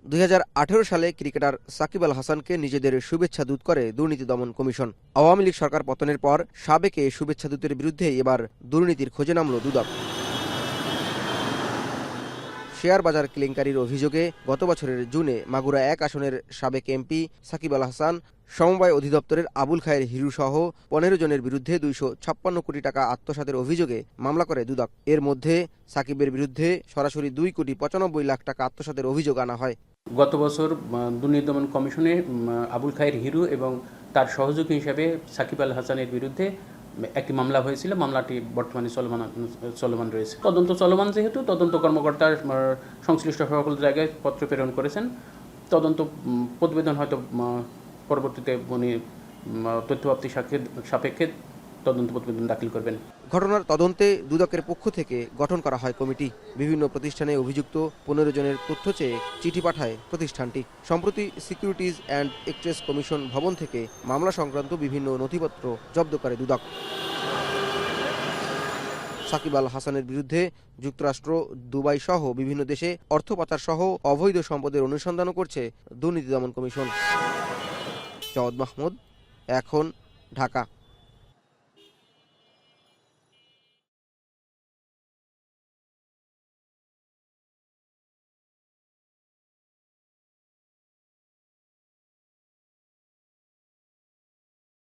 2018 সালে ক্রিকেটার সাকিব আল হাসানকে নিজেদের শুভেচ্ছা দূত করে দুর্নীতি দমন কমিশন। আওয়ামী লীগ সরকার পতনের পর সাবেক এ শুভেচ্ছা দূতের বিরুদ্ধে এবার দুর্নীতির খোঁজে নামল দুদক। শেয়ার বাজার কেলেঙ্কারির অভিযোগে গত বছরের জুনে মাগুরা 1 আসনের সাবেক এমপি সাকিব আল হাসান, সমবায় অধিদপ্তরের আবুল খায়ের হিরু সহ 15 জনের বিরুদ্ধে 256 কোটি টাকা আত্মসাতের অভিযোগে মামলা করে দুদক। এর মধ্যে সাকিবের বিরুদ্ধে সরাসরি 2,95 লাখ টাকা আত্মসাতের অভিযোগ আনা হয়। গত বছর দুর্নীতি দমন কমিশনে আবুল খায়ের হিরু এবং তার সহযোগী হিসেবে সাকিব আল হাসানের বিরুদ্ধে একটি মামলা হয়েছিল। মামলাটি বর্তমানে চলমান রয়েছে। তদন্ত চলমান যেহেতু তদন্ত কর্মকর্তা সংশ্লিষ্ট সকল জায়গায় পত্র প্রেরণ করেছেন। তদন্ত প্রতিবেদন হয়তো পরবর্তীতে উনি তথ্যপ্রাপ্তি সাপেক্ষে তদন্ত প্রতিবেদন দাখিল করবেন। ঘটনার তদন্তে দুদকের পক্ষ থেকে গঠন করা হয় কমিটি। বিভিন্ন প্রতিষ্ঠানে অভিযুক্ত 15 জনের তথ্য চেয়ে চিঠি পাঠায় প্রতিষ্ঠানটি। সম্প্রতি সিকিউরিটিজ অ্যান্ড এক্সচেঞ্জ কমিশন ভবন থেকে মামলা সংক্রান্ত বিভিন্ন নথিপত্র জব্দ করে দুদক। সাকিব আল হাসানের বিরুদ্ধে যুক্তরাষ্ট্র, দুবাই সহ বিভিন্ন দেশে অর্থ পাচার সহ অবৈধ সম্পদের অনুসন্ধানও করছে দুর্নীতি দমন কমিশন। জাওয়াদ মাহমুদ, এখন, ঢাকা।